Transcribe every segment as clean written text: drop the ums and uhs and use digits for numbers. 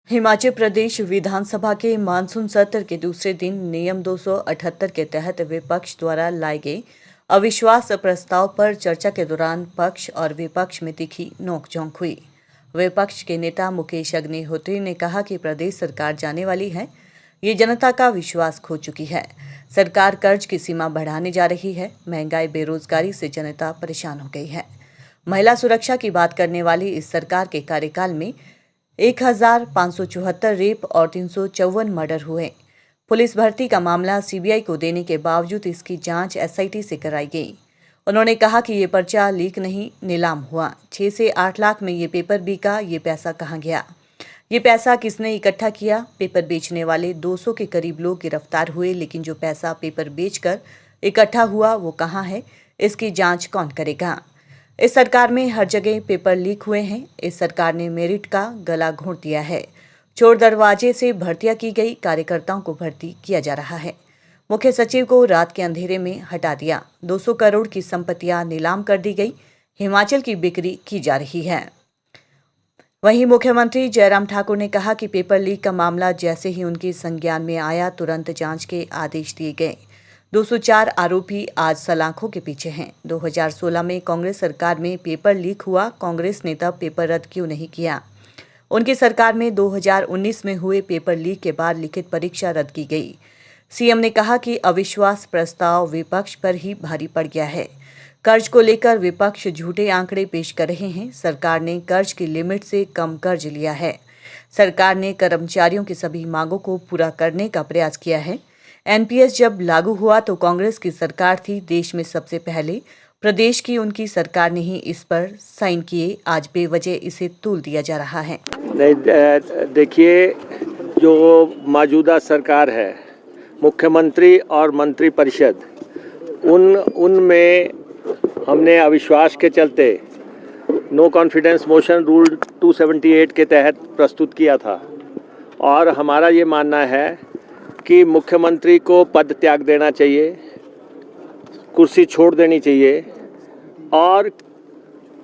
हिमाचल प्रदेश विधानसभा के मानसून सत्र के दूसरे दिन नियम 278 के तहत विपक्ष द्वारा लाए गए अविश्वास प्रस्ताव पर चर्चा के दौरान पक्ष और विपक्ष में तीखी नोकझोंक हुई। विपक्ष के नेता मुकेश अग्निहोत्री ने कहा कि प्रदेश सरकार जाने वाली है, ये जनता का विश्वास खो चुकी है। सरकार कर्ज की सीमा बढ़ाने जा रही है। महंगाई, बेरोजगारी से जनता परेशान हो गई है। महिला सुरक्षा की बात करने वाली इस सरकार के कार्यकाल में 1574 रेप और 354 मर्डर हुए। पुलिस भर्ती का मामला सीबीआई को देने के बावजूद इसकी जांच एसआईटी से कराई गई। उन्होंने कहा कि ये पर्चा लीक नहीं, नीलाम हुआ। 6 से 8 लाख में ये पेपर बिका। ये पैसा कहाँ गया? ये पैसा किसने इकट्ठा किया? पेपर बेचने वाले 200 के करीब लोग गिरफ्तार हुए, लेकिन जो पैसा पेपर बेचकर इकट्ठा हुआ वो कहाँ है? इसकी जांच कौन करेगा? इस सरकार में हर जगह पेपर लीक हुए हैं। इस सरकार ने मेरिट का गला घोंट दिया है। चोर दरवाजे से भर्तियां की गई, कार्यकर्ताओं को भर्ती किया जा रहा है। मुख्य सचिव को रात के अंधेरे में हटा दिया। 200 करोड़ की संपत्तियां नीलाम कर दी गई। हिमाचल की बिक्री की जा रही है। वहीं मुख्यमंत्री जयराम ठाकुर ने कहा कि पेपर लीक का मामला जैसे ही उनके संज्ञान में आया, तुरंत जांच के आदेश दिए गए। 204 आरोपी आज सलाखों के पीछे हैं। 2016 में कांग्रेस सरकार में पेपर लीक हुआ। कांग्रेस ने तब पेपर रद्द क्यों नहीं किया? उनकी सरकार में 2019 में हुए पेपर लीक के बाद लिखित परीक्षा रद्द की गई। सीएम ने कहा कि अविश्वास प्रस्ताव विपक्ष पर ही भारी पड़ गया है। कर्ज को लेकर विपक्ष झूठे आंकड़े पेश कर रहे हैं। सरकार ने कर्ज की लिमिट से कम कर्ज लिया है। सरकार ने कर्मचारियों की सभी मांगों को पूरा करने का प्रयास किया है। एनपीएस जब लागू हुआ तो कांग्रेस की सरकार थी देश में सबसे पहले। प्रदेश की उनकी सरकार ने ही इस पर साइन किए। आज बेवजह इसे तूल दिया जा रहा है। नहीं, देखिए, जो मौजूदा सरकार है, मुख्यमंत्री और मंत्रिपरिषद, उनमें हमने अविश्वास के चलते नो कॉन्फिडेंस मोशन रूल 278 के तहत प्रस्तुत किया था। और हमारा ये मानना है कि मुख्यमंत्री को पद त्याग देना चाहिए, कुर्सी छोड़ देनी चाहिए। और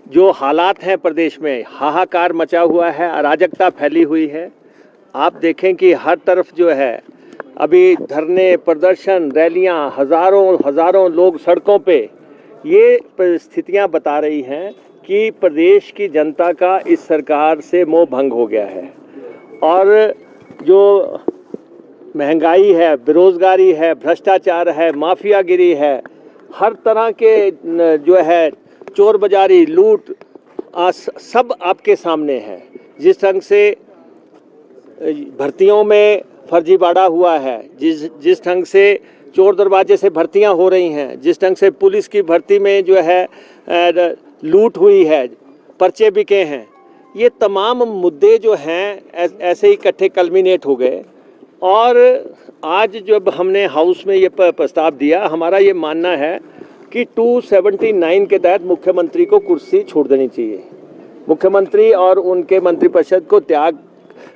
जो हालात हैं प्रदेश में, हाहाकार मचा हुआ है, अराजकता फैली हुई है। आप देखें कि हर तरफ जो है अभी धरने, प्रदर्शन, रैलियां, हज़ारों लोग सड़कों पे। ये परिस्थितियां बता रही हैं कि प्रदेश की जनता का इस सरकार से मोह भंग हो गया है। और जो महंगाई है, बेरोजगारी है, भ्रष्टाचार है, माफियागिरी है, हर तरह के जो है चोर बाजारी, लूट, सब आपके सामने है। जिस ढंग से भर्तियों में फर्जीवाड़ा हुआ है, जिस ढंग से चोर दरवाजे से भर्तियां हो रही हैं, जिस ढंग से पुलिस की भर्ती में जो है लूट हुई है, पर्चे बिके हैं, ये तमाम मुद्दे जो हैं ऐसे ही इकट्ठे कल्मिनेट हो गए। और आज जब हमने हाउस में ये प्रस्ताव दिया, हमारा ये मानना है कि 279 के तहत मुख्यमंत्री को कुर्सी छोड़ देनी चाहिए। मुख्यमंत्री और उनके मंत्रिपरिषद को त्याग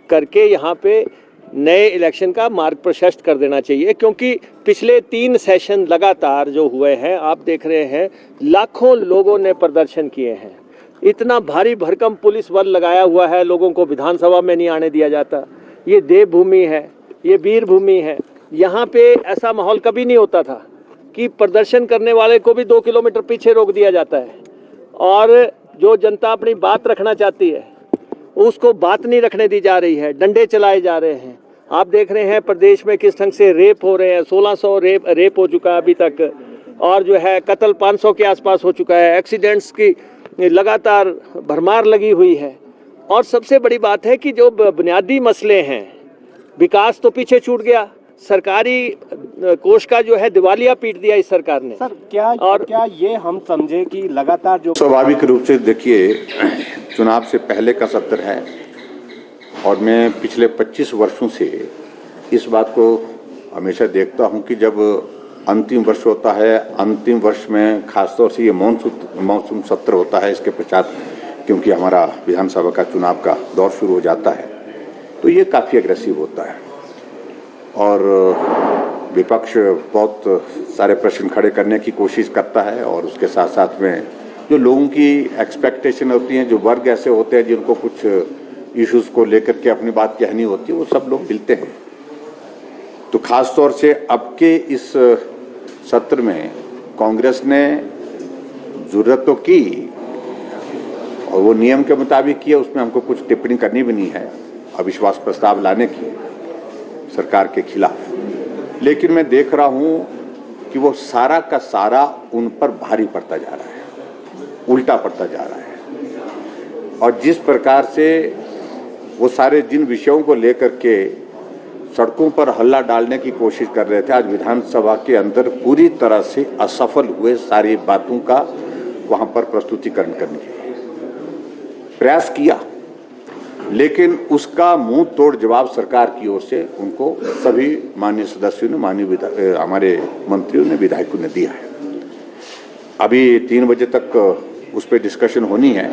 करके यहाँ पे नए इलेक्शन का मार्ग प्रशस्त कर देना चाहिए। क्योंकि पिछले 3 सेशन लगातार जो हुए हैं, आप देख रहे हैं, लाखों लोगों ने प्रदर्शन किए हैं। इतना भारी भरकम पुलिस बल लगाया हुआ है, लोगों को विधानसभा में नहीं आने दिया जाता। ये देवभूमि है, ये वीर भूमि है। यहाँ पे ऐसा माहौल कभी नहीं होता था कि प्रदर्शन करने वाले को भी 2 किलोमीटर पीछे रोक दिया जाता है। और जो जनता अपनी बात रखना चाहती है उसको बात नहीं रखने दी जा रही है, डंडे चलाए जा रहे हैं। आप देख रहे हैं प्रदेश में किस ढंग से रेप हो रहे हैं। 1600 रेप हो चुका है अभी तक। और जो है कत्ल 500 के आसपास हो चुका है। एक्सीडेंट्स की लगातार भरमार लगी हुई है। और सबसे बड़ी बात है कि जो बुनियादी मसले हैं, विकास तो पीछे छूट गया। सरकारी कोष का जो है दिवालिया पीट दिया इस सरकार ने। सर, क्या ये हम समझे कि लगातार जो स्वाभाविक रूप से, देखिए, चुनाव से पहले का सत्र है और मैं पिछले 25 वर्षों से इस बात को हमेशा देखता हूं कि जब अंतिम वर्ष होता है, अंतिम वर्ष में खासतौर से ये मानसून सत्र होता है, इसके पश्चात क्योंकि हमारा विधानसभा का चुनाव का दौर शुरू हो जाता है, तो ये काफ़ी एग्रेसिव होता है। और विपक्ष बहुत सारे प्रश्न खड़े करने की कोशिश करता है और उसके साथ साथ में जो लोगों की एक्सपेक्टेशन होती हैं, जो वर्ग ऐसे होते हैं जिनको कुछ इश्यूज को लेकर के अपनी बात कहनी होती है वो सब लोग मिलते हैं। तो खास तौर से अब के इस सत्र में कांग्रेस ने जरूरत तो की और वो नियम के मुताबिक किया, उसमें हमको कुछ टिप्पणी करनी भी नहीं है अविश्वास प्रस्ताव लाने की सरकार के खिलाफ। लेकिन मैं देख रहा हूं कि वो सारा का सारा उन पर भारी पड़ता जा रहा है, उल्टा पड़ता जा रहा है। और जिस प्रकार से वो सारे जिन विषयों को लेकर के सड़कों पर हल्ला डालने की कोशिश कर रहे थे, आज विधानसभा के अंदर पूरी तरह से असफल हुए सारी बातों का वहां पर प्रस्तुतिकरण करने के लिए प्रयास किया, लेकिन उसका मुंह तोड़ जवाब सरकार की ओर से उनको सभी माननीय सदस्यों ने, माननीय हमारे मंत्रियों ने, विधायकों ने दिया है। अभी 3 बजे तक उस पर डिस्कशन होनी है,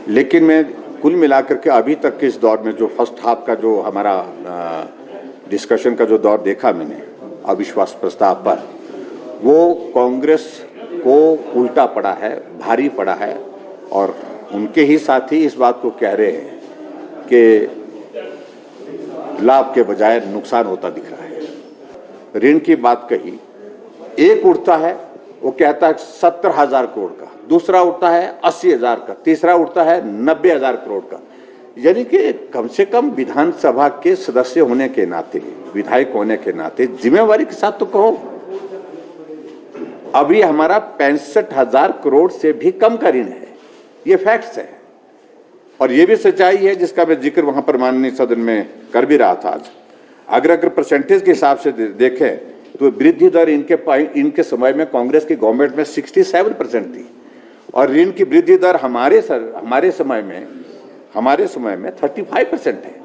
लेकिन मैं कुल मिलाकर के अभी तक के इस दौर में जो फर्स्ट हाफ का जो हमारा डिस्कशन का जो दौर देखा मैंने अविश्वास प्रस्ताव पर, वो कांग्रेस को उल्टा पड़ा है, भारी पड़ा है। और उनके ही साथी इस बात को कह रहे हैं कि लाभ के बजाय नुकसान होता दिख रहा है। ऋण की बात कही, एक उठता है वो कहता है 70,000 करोड़ का, दूसरा उठता है 80,000 का, तीसरा उठता है 90,000 करोड़ का। यानी कि कम से कम विधानसभा के सदस्य होने के नाते, विधायक होने के नाते जिम्मेवारी के साथ तो कहो। अभी हमारा 65,000 करोड़ से भी कम का ऋण है, ये फैक्ट्स है। और ये भी सच्चाई है जिसका मैं जिक्र वहां पर माननीय सदन में कर भी रहा था आज। अगर परसेंटेज के हिसाब से देखें तो वृद्धि दर इनके समय में कांग्रेस की गवर्नमेंट में 67% थी और ऋण की वृद्धि दर हमारे समय में 35% है।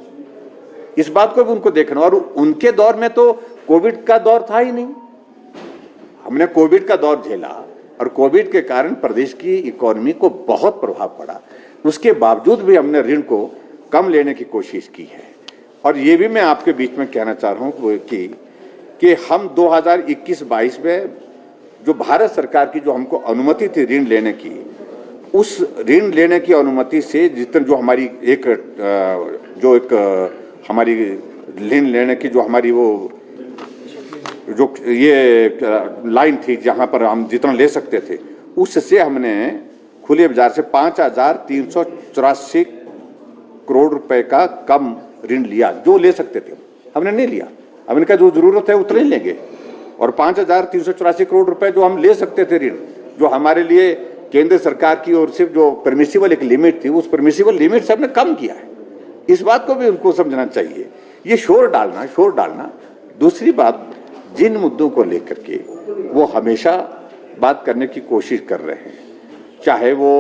इस बात को भी उनको देखना। और उनके दौर में तो कोविड का दौर था ही नहीं, हमने कोविड का दौर झेला और कोविड के कारण प्रदेश की इकोनॉमी को बहुत प्रभाव पड़ा। उसके बावजूद भी हमने ऋण को कम लेने की कोशिश की है। और ये भी मैं आपके बीच में कहना चाह रहा हूं कि हम 2021-22 में जो भारत सरकार की जो हमको अनुमति थी ऋण लेने की, उस ऋण लेने की अनुमति से जितने जो हमारी हमारी ऋण लेने की जो हमारी वो जो ये लाइन थी जहां पर हम जितना ले सकते थे, उससे हमने खुले बाजार से 5,384 करोड़ रुपए का कम ऋण लिया। जो ले सकते थे हमने नहीं लिया, हमने कहा जो जरूरत है उतना ही लेंगे। और 5,384 करोड़ रुपए जो हम ले सकते थे ऋण, जो हमारे लिए केंद्र सरकार की ओर से जो परमिसिबल एक लिमिट थी, उस परमिसिबल लिमिट से हमने कम किया है। इस बात को भी उनको समझना चाहिए। ये शोर डालना। दूसरी बात, जिन मुद्दों को लेकर के वो हमेशा बात करने की कोशिश कर रहे हैं, चाहे वो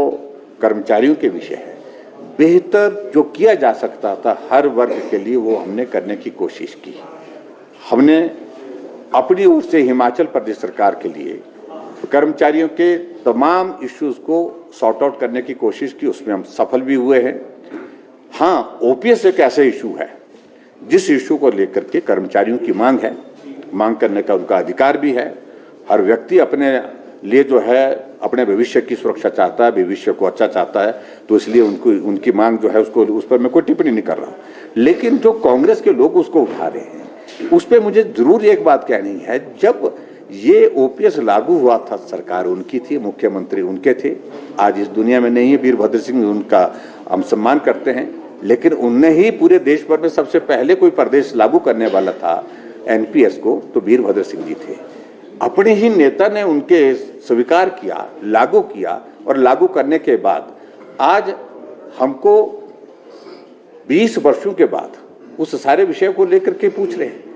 कर्मचारियों के विषय है, बेहतर जो किया जा सकता था हर वर्ग के लिए वो हमने करने की कोशिश की। हमने अपनी ओर से हिमाचल प्रदेश सरकार के लिए कर्मचारियों के तमाम इश्यूज को सॉर्ट आउट करने की कोशिश की, उसमें हम सफल भी हुए हैं। हाँ, ओपीएस एक ऐसा इशू है जिस इशू को लेकर के कर्मचारियों की मांग है, मांग करने का उनका अधिकार भी है। हर व्यक्ति अपने लिए जो है अपने भविष्य की सुरक्षा चाहता है, भविष्य को अच्छा चाहता है, तो इसलिए उनकी मांग जो है उसको उस पर मैं कोई टिप्पणी नहीं कर रहा। लेकिन जो कांग्रेस के लोग उसको उठा रहे हैं, उस पर मुझे जरूर एक बात कहनी है। जब ये ओपीएस लागू हुआ था, सरकार उनकी थी, मुख्यमंत्री उनके थे, आज इस दुनिया में नहीं है। वीरभद्र सिंह, उनका हम सम्मान करते हैं, लेकिन उनने ही पूरे देश भर में सबसे पहले कोई प्रदेश लागू करने वाला था एनपीएस को, तो वीरभद्र सिंह जी थे। अपने ही नेता ने उनके स्वीकार किया, लागू किया, और लागू करने के बाद आज हमको 20 वर्षों के बाद उस सारे विषय को लेकर के पूछ रहे हैं।